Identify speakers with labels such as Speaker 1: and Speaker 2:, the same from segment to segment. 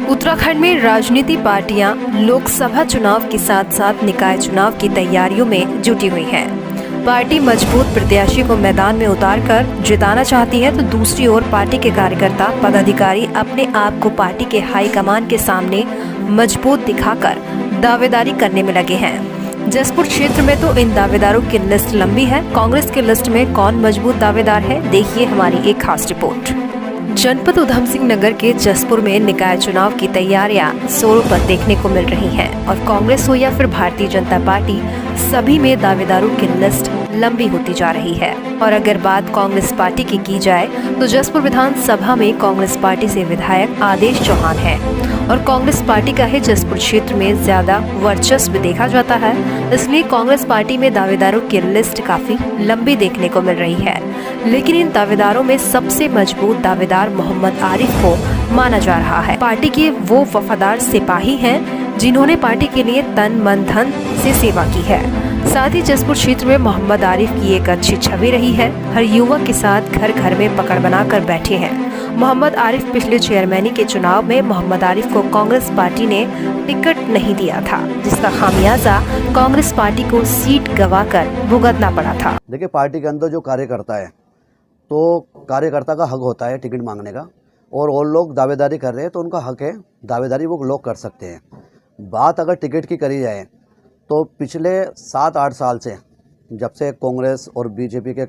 Speaker 1: उत्तराखंड में राजनीति पार्टियां लोकसभा चुनाव के साथ साथ निकाय चुनाव की तैयारियों में जुटी हुई हैं। पार्टी मजबूत प्रत्याशी को मैदान में उतारकर जिताना चाहती है, तो दूसरी ओर पार्टी के कार्यकर्ता पदाधिकारी अपने आप को पार्टी के हाईकमान के सामने मजबूत दिखाकर दावेदारी करने में लगे हैं। जसपुर क्षेत्र में तो इन दावेदारों की लिस्ट लंबी है। कांग्रेस की लिस्ट में कौन मजबूत दावेदार है, देखिए हमारी एक खास रिपोर्ट। जनपद उधम सिंह नगर के जसपुर में निकाय चुनाव की तैयारियां जोरों पर देखने को मिल रही हैं और कांग्रेस हो या फिर भारतीय जनता पार्टी, सभी में दावेदारों की लिस्ट लंबी होती जा रही है। और अगर बात कांग्रेस पार्टी की जाए तो जसपुर विधानसभा में कांग्रेस पार्टी से विधायक आदेश चौहान है और कांग्रेस पार्टी का ही जसपुर क्षेत्र में ज्यादा वर्चस्व देखा जाता है, इसलिए कांग्रेस पार्टी में दावेदारों की लिस्ट काफी लंबी देखने को मिल रही है। लेकिन इन दावेदारों में सबसे मजबूत दावेदार मोहम्मद आरिफ को माना जा रहा है। पार्टी के वो वफादार सिपाही हैं जिन्होंने पार्टी के लिए तन मन धन से सेवा की है। साथ ही जसपुर क्षेत्र में मोहम्मद आरिफ की एक अच्छी छवि रही है। हर युवक के साथ घर घर में पकड़ बनाकर बैठे हैं। मोहम्मद आरिफ पिछले चेयरमैनी के चुनाव में मोहम्मद आरिफ को कांग्रेस पार्टी ने टिकट नहीं दिया था, जिसका खामियाजा कांग्रेस पार्टी को सीट गंवाकर भुगतना पड़ा था।
Speaker 2: देखिए, पार्टी के अंदर जो कार्यकर्ता है तो कार्यकर्ता का हक होता है टिकट मांगने का, और लोग दावेदारी कर रहे हैं तो उनका हक है, दावेदारी वो लोग कर सकते हैं। बात अगर टिकट की करी जाए तो पिछले 7-8 साल से, जब से कांग्रेस और बीजेपी के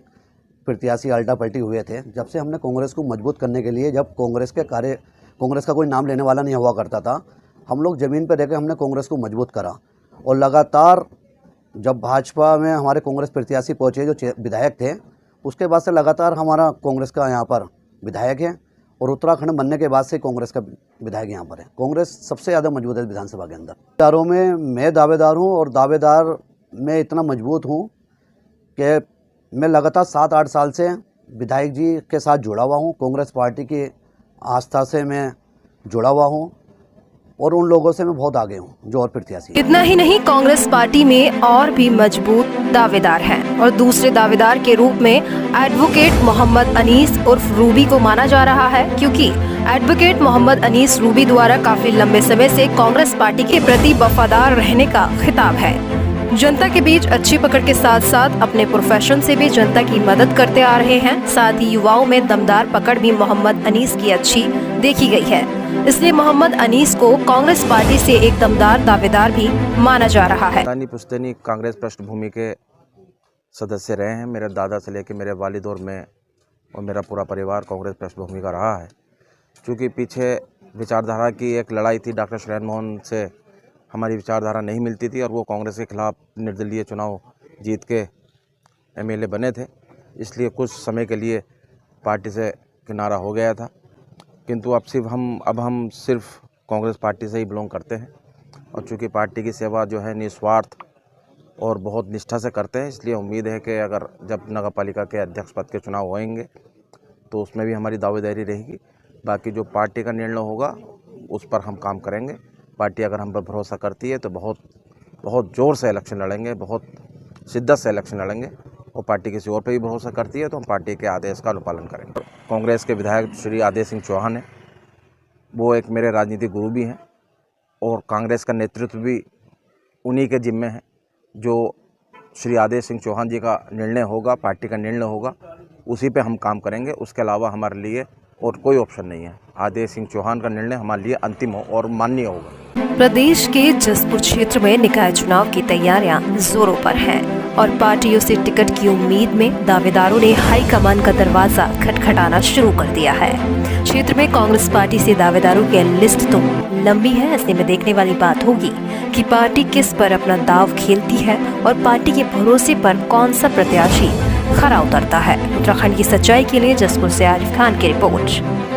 Speaker 2: प्रत्याशी अल्टा पलटी हुए थे, जब से हमने कांग्रेस को मजबूत करने के लिए, जब कांग्रेस का कोई नाम लेने वाला नहीं हुआ करता था, हम लोग ज़मीन पर रहकर हमने कांग्रेस को मजबूत करा। और लगातार जब भाजपा में हमारे कांग्रेस प्रत्याशी पहुँचे जो विधायक थे, उसके बाद से लगातार हमारा कांग्रेस का यहाँ पर विधायक है, और उत्तराखंड बनने के बाद से कांग्रेस का विधायक यहाँ पर है। कांग्रेस सबसे ज़्यादा मजबूत है विधानसभा के अंदर। दावेदारों में मैं दावेदार हूँ, और दावेदार में इतना मजबूत हूँ कि मैं लगातार 7-8 साल से विधायक जी के साथ जुड़ा हुआ हूँ। कांग्रेस पार्टी की आस्था से मैं जुड़ा हुआ हूँ, और उन लोगों से मैं बहुत आगे हूँ जो और प्रत्याशी।
Speaker 1: इतना ही नहीं, कांग्रेस पार्टी में और भी मजबूत दावेदार हैं और दूसरे दावेदार के रूप में एडवोकेट मोहम्मद अनीस उर्फ रूबी को माना जा रहा है, क्योंकि एडवोकेट मोहम्मद अनीस रूबी द्वारा काफी लंबे समय से कांग्रेस पार्टी के प्रति वफादार रहने का खिताब है। जनता के बीच अच्छी पकड़ के साथ साथ अपने प्रोफेशन से भी जनता की मदद करते आ रहे हैं। साथ ही युवाओं में दमदार पकड़ भी मोहम्मद अनीस की अच्छी देखी गई है, इसलिए मोहम्मद अनीस को कांग्रेस पार्टी से एक दमदार दावेदार भी माना जा रहा है।
Speaker 3: पुश्तैनी कांग्रेस पृष्ठभूमि के सदस्य रहे हैं। मेरे दादा से लेकर मेरे वालिद और मैं और मेरा पूरा परिवार कांग्रेस पृष्ठभूमि का रहा है। क्योंकि पीछे विचारधारा की एक लड़ाई थी, डॉक्टर शरण मोहन से हमारी विचारधारा नहीं मिलती थी, और वो कांग्रेस के खिलाफ निर्दलीय चुनाव जीत के एमएलए बने थे। इसलिए कुछ समय के लिए पार्टी से किनारा हो गया था, किंतु अब हम सिर्फ कांग्रेस पार्टी से ही बिलोंग करते हैं। और चूँकि पार्टी की सेवा जो है निस्वार्थ और बहुत निष्ठा से करते हैं, इसलिए उम्मीद है कि अगर जब नगर पालिका के अध्यक्ष पद के चुनाव होंगे तो उसमें भी हमारी दावेदारी रहेगी। बाकी जो पार्टी का निर्णय होगा उस पर हम काम करेंगे। पार्टी अगर हम पर भरोसा करती है तो बहुत ज़ोर से इलेक्शन लड़ेंगे, बहुत शिद्दत से इलेक्शन लड़ेंगे। और पार्टी किसी और पे भी भरोसा करती है तो हम पार्टी के आदेश का अनुपालन करेंगे। कांग्रेस के विधायक श्री आदेश सिंह चौहान हैं, वो एक मेरे राजनीतिक गुरु भी हैं, और कांग्रेस का नेतृत्व भी उन्हीं के जिम्मे है। जो श्री आदेश सिंह चौहान जी का निर्णय होगा, पार्टी का निर्णय होगा, उसी पे हम काम करेंगे। उसके अलावा हमारे लिए और कोई ऑप्शन नहीं है। आदेश सिंह चौहान का निर्णय हमारे लिए अंतिम हो और मान्य होगा।
Speaker 1: प्रदेश के जसपुर क्षेत्र में निकाय चुनाव की तैयारियां जोरों पर हैं और पार्टियों से टिकट की उम्मीद में दावेदारों ने हाईकमान का दरवाजा खटखटाना शुरू कर दिया है। क्षेत्र में कांग्रेस पार्टी से दावेदारों की लिस्ट तो लंबी है। ऐसे में देखने वाली बात होगी कि पार्टी किस पर अपना दाव खेलती है और पार्टी के भरोसे पर कौन सा प्रत्याशी खरा उतरता है। उत्तराखंड की सच्चाई के लिए जसपुर से आरिफ खान की रिपोर्ट।